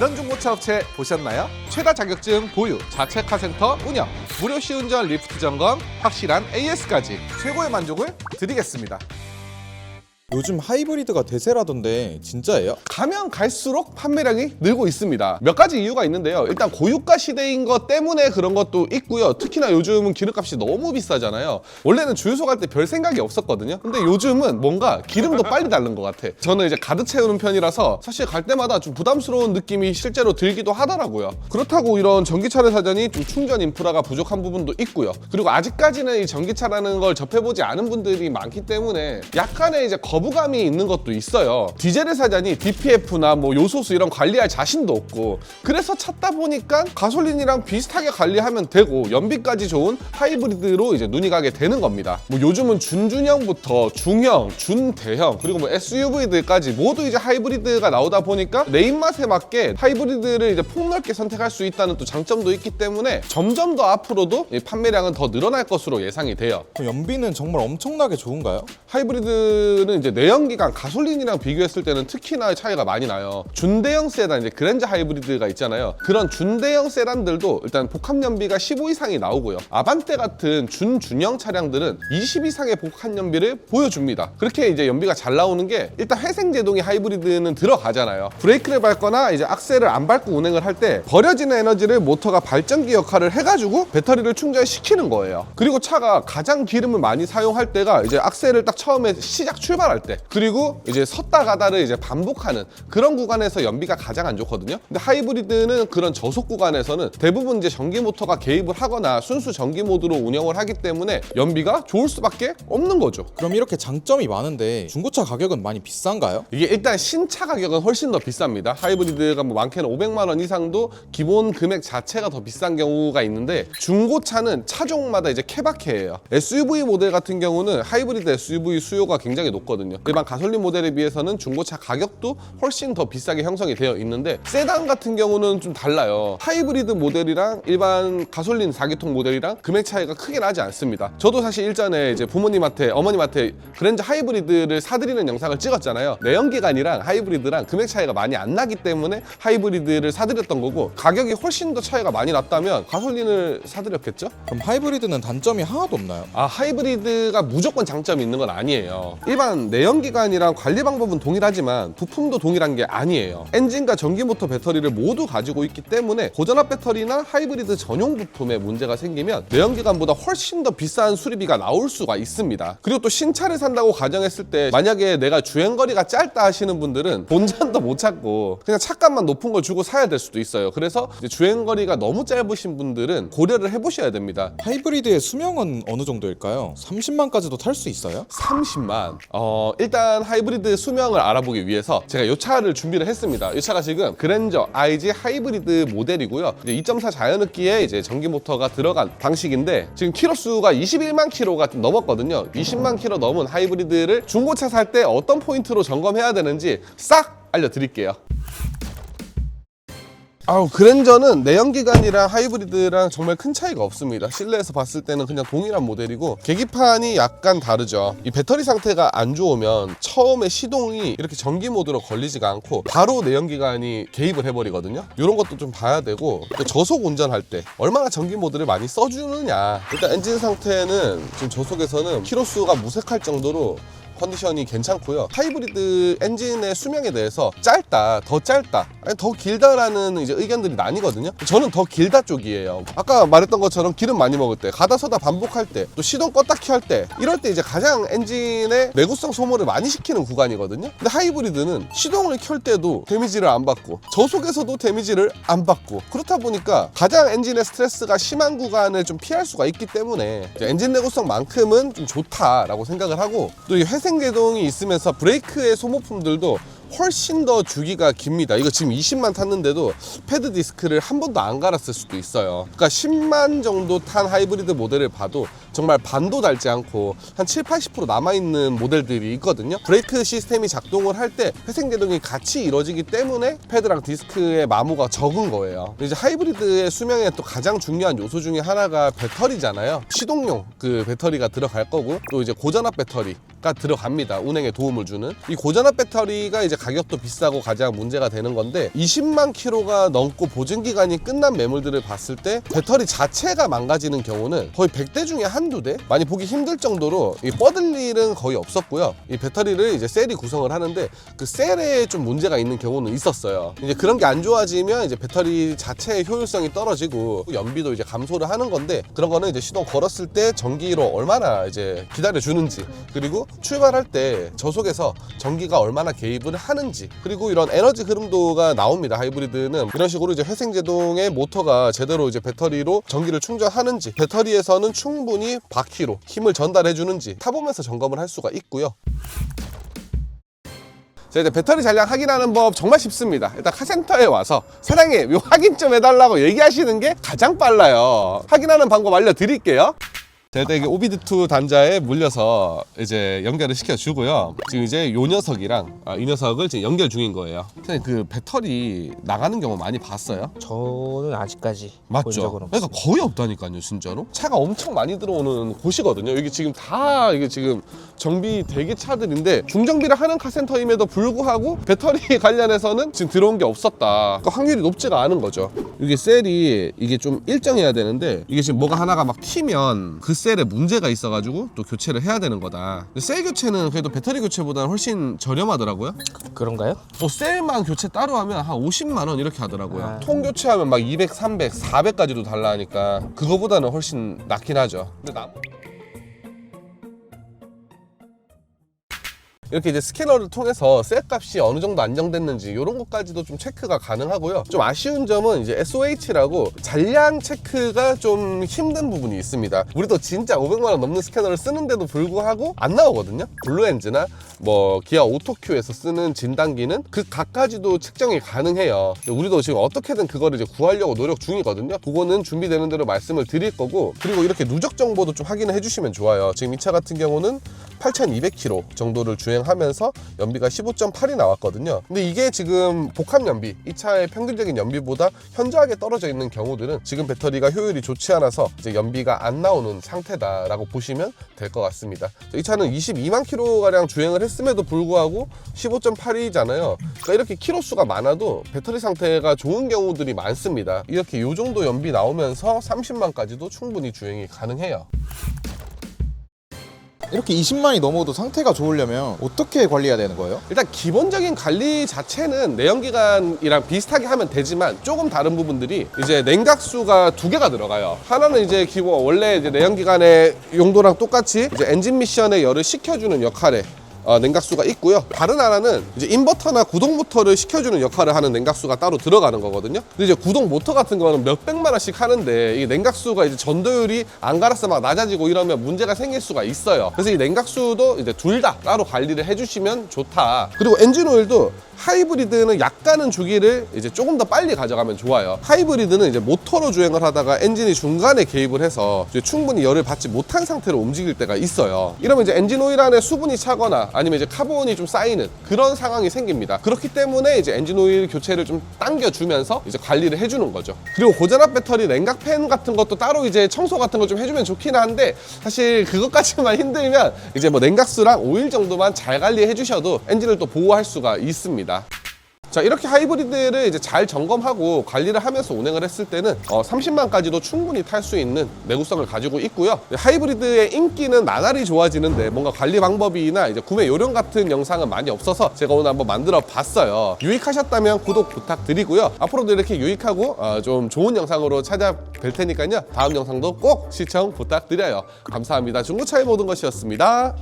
이런 중고차 업체 보셨나요? 최다 자격증 보유, 자체 카센터 운영, 무료 시운전 리프트 점검, 확실한 AS까지 최고의 만족을 드리겠습니다. 요즘 하이브리드가 대세라던데 진짜예요? 가면 갈수록 판매량이 늘고 있습니다. 몇 가지 이유가 있는데요. 일단 고유가 시대인 것 때문에 그런 것도 있고요. 특히나 요즘은 기름값이 너무 비싸잖아요. 원래는 주유소 갈 때 별 생각이 없었거든요. 근데 요즘은 뭔가 기름도 빨리 닳는 것 같아. 저는 이제 가득 채우는 편이라서 사실 갈 때마다 좀 부담스러운 느낌이 실제로 들기도 하더라고요. 그렇다고 이런 전기차를 사자니 좀 충전 인프라가 부족한 부분도 있고요. 그리고 아직까지는 이 전기차라는 걸 접해보지 않은 분들이 많기 때문에 약간의 이제 거부감이 있는 것도 있어요. 디젤을 사자니 DPF나 뭐 요소수 이런 관리할 자신도 없고, 그래서 찾다 보니까 가솔린이랑 비슷하게 관리하면 되고 연비까지 좋은 하이브리드로 이제 눈이 가게 되는 겁니다. 뭐 요즘은 준중형부터 중형, 준대형, 그리고 뭐 SUV들까지 모두 이제 하이브리드가 나오다 보니까 내 입맛에 맞게 하이브리드를 이제 폭넓게 선택할 수 있다는 또 장점도 있기 때문에 점점 더 앞으로도 이 판매량은 더 늘어날 것으로 예상이 돼요. 그럼 연비는 정말 엄청나게 좋은가요? 하이브리드는 이제 내연기관 가솔린이랑 비교했을 때는 특히나 차이가 많이 나요. 준대형 세단, 이제 그랜저 하이브리드가 있잖아요. 그런 준대형 세단들도 일단 복합 연비가 15 이상이 나오고요. 아반떼 같은 준중형 차량들은 20 이상의 복합 연비를 보여줍니다. 그렇게 이제 연비가 잘 나오는 게 일단 회생 제동이 하이브리드는 들어가잖아요. 브레이크를 밟거나 이제 악셀을 안 밟고 운행을 할 때 버려지는 에너지를 모터가 발전기 역할을 해가지고 배터리를 충전시키는 거예요. 그리고 차가 가장 기름을 많이 사용할 때가 이제 악셀을 딱 처음에 시작 출발할 때, 그리고 이제 섰다 가다를 이제 반복하는 그런 구간에서 연비가 가장 안 좋거든요. 근데 하이브리드는 그런 저속 구간에서는 대부분 이제 전기 모터가 개입을 하거나 순수 전기 모드로 운영을 하기 때문에 연비가 좋을 수밖에 없는 거죠. 그럼 이렇게 장점이 많은데 중고차 가격은 많이 비싼가요? 이게 일단 신차 가격은 훨씬 더 비쌉니다. 하이브리드가 뭐 많게는 500만 원 이상도 기본 금액 자체가 더 비싼 경우가 있는데, 중고차는 차종마다 이제 케바케예요. SUV 모델 같은 경우는 하이브리드 SUV 수요가 굉장히 높거든요. 일반 가솔린 모델에 비해서는 중고차 가격도 훨씬 더 비싸게 형성이 되어 있는데, 세단 같은 경우는 좀 달라요. 하이브리드 모델이랑 일반 가솔린 4기통 모델이랑 금액 차이가 크게 나지 않습니다. 저도 사실 일전에 이제 부모님한테, 어머님한테 그랜저 하이브리드를 사드리는 영상을 찍었잖아요. 내연기관이랑 하이브리드랑 금액 차이가 많이 안 나기 때문에 하이브리드를 사드렸던 거고, 가격이 훨씬 더 차이가 많이 났다면 가솔린을 사드렸겠죠? 그럼 하이브리드는 단점이 하나도 없나요? 하이브리드가 무조건 장점이 있는 건 아니에요. 일반 내연기관이랑 관리 방법은 동일하지만 부품도 동일한 게 아니에요. 엔진과 전기모터 배터리를 모두 가지고 있기 때문에 고전압 배터리나 하이브리드 전용 부품에 문제가 생기면 내연기관보다 훨씬 더 비싼 수리비가 나올 수가 있습니다. 그리고 또 신차를 산다고 가정했을 때 만약에 내가 주행거리가 짧다 하시는 분들은 본전도 못 찾고 그냥 차값만 높은 걸 주고 사야 될 수도 있어요. 그래서 이제 주행거리가 너무 짧으신 분들은 고려를 해보셔야 됩니다. 하이브리드의 수명은 어느 정도일까요? 30만까지도 탈 수 있어요? 30만. 일단 하이브리드 수명을 알아보기 위해서 제가 이 차를 준비를 했습니다. 이 차가 지금 그랜저 IG 하이브리드 모델이고요. 이제 2.4 자연흡기에 이제 전기 모터가 들어간 방식인데, 지금 키로수가 21만 키로가 좀 넘었거든요. 20만 키로 넘은 하이브리드를 중고차 살 때 어떤 포인트로 점검해야 되는지 싹 알려드릴게요. 그랜저는 내연기관이랑 하이브리드랑 정말 큰 차이가 없습니다. 실내에서 봤을 때는 그냥 동일한 모델이고, 계기판이 약간 다르죠. 이 배터리 상태가 안 좋으면 처음에 시동이 이렇게 전기 모드로 걸리지가 않고 바로 내연기관이 개입을 해버리거든요. 이런 것도 좀 봐야 되고, 저속 운전할 때 얼마나 전기 모드를 많이 써주느냐. 일단 엔진 상태는 지금 저속에서는 키로수가 무색할 정도로 컨디션이 괜찮고요. 하이브리드 엔진의 수명에 대해서 짧다, 더 짧다, 아니 더 길다라는 이제 의견들이 나뉘거든요. 저는 더 길다 쪽이에요. 아까 말했던 것처럼 기름 많이 먹을 때, 가다 서다 반복할 때, 또 시동 껐다 켤 때, 이럴 때 이제 가장 엔진의 내구성 소모를 많이 시키는 구간이거든요. 근데 하이브리드는 시동을 켤 때도 데미지를 안 받고 저속에서도 데미지를 안 받고, 그렇다 보니까 가장 엔진의 스트레스가 심한 구간을 좀 피할 수가 있기 때문에 엔진 내구성만큼은 좀 좋다라고 생각을 하고, 또 이 회생 제동이 있으면서 브레이크의 소모품들도 훨씬 더 주기가 깁니다. 이거 지금 20만 탔는데도 패드 디스크를 한 번도 안 갈았을 수도 있어요. 그러니까 10만 정도 탄 하이브리드 모델을 봐도 정말 반도 닳지 않고 한 7-80% 남아있는 모델들이 있거든요. 브레이크 시스템이 작동을 할 때 회생제동이 같이 이루어지기 때문에 패드랑 디스크의 마모가 적은 거예요. 이제 하이브리드의 수명에 또 가장 중요한 요소 중에 하나가 배터리잖아요. 시동용 그 배터리가 들어갈 거고 또 이제 고전압 배터리가 들어갑니다. 운행에 도움을 주는 이 고전압 배터리가 이제 가격도 비싸고 가장 문제가 되는 건데 20만 킬로가 넘고 보증 기간이 끝난 매물들을 봤을 때 배터리 자체가 망가지는 경우는 거의 100대 중에 한두 대, 많이 보기 힘들 정도로 이 뻗을 일은 거의 없었고요. 이 배터리를 이제 셀이 구성을 하는데 그 셀에 좀 문제가 있는 경우는 있었어요. 이제 그런 게 안 좋아지면 이제 배터리 자체의 효율성이 떨어지고 연비도 이제 감소를 하는 건데, 그런 거는 이제 시동 걸었을 때 전기로 얼마나 이제 기다려 주는지, 그리고 출발할 때 저속에서 전기가 얼마나 개입을 하는지, 그리고 이런 에너지 흐름도가 나옵니다. 하이브리드는 이런 식으로 이제 회생제동의 모터가 제대로 이제 배터리로 전기를 충전하는지, 배터리에서는 충분히 바퀴로 힘을 전달해 주는지 타보면서 점검을 할 수가 있고요. 자, 이제 배터리 잔량 확인하는 법 정말 쉽습니다. 일단 카센터에 와서 사장님 요 확인 좀 해달라고 얘기하시는 게 가장 빨라요. 확인하는 방법 알려드릴게요. 자, 일단 이게 오비드2 단자에 물려서 이제 연결을 시켜주고요. 지금 이제 요 녀석이랑 이 녀석을 지금 연결 중인 거예요. 선생님, 그 배터리 나가는 경우 많이 봤어요? 저는 아직까지 본 적은 맞죠? 없어요. 그러니까 거의 없다니까요, 진짜로. 차가 엄청 많이 들어오는 곳이거든요. 여기 지금 다 이게 지금 정비 대기 차들인데 중정비를 하는 카센터임에도 불구하고 배터리 관련해서는 지금 들어온 게 없었다. 그러니까 확률이 높지가 않은 거죠. 이게 셀이 이게 좀 일정해야 되는데 이게 지금 뭐가 하나가 막 튀면 그 셀에 문제가 있어가지고 또 교체를 해야 되는 거다. 근데 셀 교체는 그래도 배터리 교체보다는 훨씬 저렴하더라고요. 그런가요? 셀만 교체 따로 하면 한 50만 원 이렇게 하더라고요. 아. 통 교체하면 막 200, 300, 400까지도 달라 하니까 그거보다는 훨씬 낫긴 하죠. 근데 이렇게 이제 스캐너를 통해서 셀 값이 어느 정도 안정됐는지 이런 것까지도 좀 체크가 가능하고요. 좀 아쉬운 점은 이제 SOH라고 잔량 체크가 좀 힘든 부분이 있습니다. 우리도 진짜 500만 원 넘는 스캐너를 쓰는데도 불구하고 안 나오거든요. 블루엔즈나 뭐 기아 오토큐에서 쓰는 진단기는 그 각까지도 측정이 가능해요. 우리도 지금 어떻게든 그거를 이제 구하려고 노력 중이거든요. 그거는 준비되는 대로 말씀을 드릴 거고, 그리고 이렇게 누적 정보도 좀 확인을 해주시면 좋아요. 지금 이 차 같은 경우는 8,200km 정도를 주행하면서 연비가 15.8이 나왔거든요. 근데 이게 지금 복합 연비, 이 차의 평균적인 연비보다 현저하게 떨어져 있는 경우들은 지금 배터리가 효율이 좋지 않아서 이제 연비가 안 나오는 상태다라고 보시면 될 것 같습니다. 이 차는 22만 km가량 주행을 했음에도 불구하고 15.8이잖아요. 그러니까 이렇게 키로수가 많아도 배터리 상태가 좋은 경우들이 많습니다. 이렇게 요 정도 연비 나오면서 30만까지도 충분히 주행이 가능해요. 이렇게 20만이 넘어도 상태가 좋으려면 어떻게 관리해야 되는 거예요? 일단 기본적인 관리 자체는 내연기관이랑 비슷하게 하면 되지만 조금 다른 부분들이 이제 냉각수가 두 개가 들어가요. 하나는 이제 기본 원래 이제 내연기관의 용도랑 똑같이 이제 엔진 미션에 열을 식혀주는 역할에 냉각수가 있고요. 다른 하나는 이제 인버터나 구동 모터를 식혀주는 역할을 하는 냉각수가 따로 들어가는 거거든요. 근데 이제 구동 모터 같은 거는 몇 백만 원씩 하는데 이 냉각수가 이제 전도율이 안 갈아서 막 낮아지고 이러면 문제가 생길 수가 있어요. 그래서 이 냉각수도 이제 둘 다 따로 관리를 해주시면 좋다. 그리고 엔진 오일도 하이브리드는 약간은 주기를 이제 조금 더 빨리 가져가면 좋아요. 하이브리드는 이제 모터로 주행을 하다가 엔진이 중간에 개입을 해서 이제 충분히 열을 받지 못한 상태로 움직일 때가 있어요. 이러면 이제 엔진 오일 안에 수분이 차거나 아니면 이제 카본이 좀 쌓이는 그런 상황이 생깁니다. 그렇기 때문에 이제 엔진 오일 교체를 좀 당겨주면서 이제 관리를 해주는 거죠. 그리고 고전압 배터리 냉각팬 같은 것도 따로 이제 청소 같은 거 좀 해주면 좋긴 한데, 사실 그것까지만 힘들면 이제 뭐 냉각수랑 오일 정도만 잘 관리해 주셔도 엔진을 또 보호할 수가 있습니다. 자, 이렇게 하이브리드를 이제 잘 점검하고 관리를 하면서 운행을 했을 때는 30만까지도 충분히 탈 수 있는 내구성을 가지고 있고요. 하이브리드의 인기는 나날이 좋아지는데 뭔가 관리 방법이나 이제 구매 요령 같은 영상은 많이 없어서 제가 오늘 한번 만들어 봤어요. 유익하셨다면 구독 부탁드리고요. 앞으로도 이렇게 유익하고 좀 좋은 영상으로 찾아뵐 테니까요. 다음 영상도 꼭 시청 부탁드려요. 감사합니다. 중고차의 모든 것이었습니다.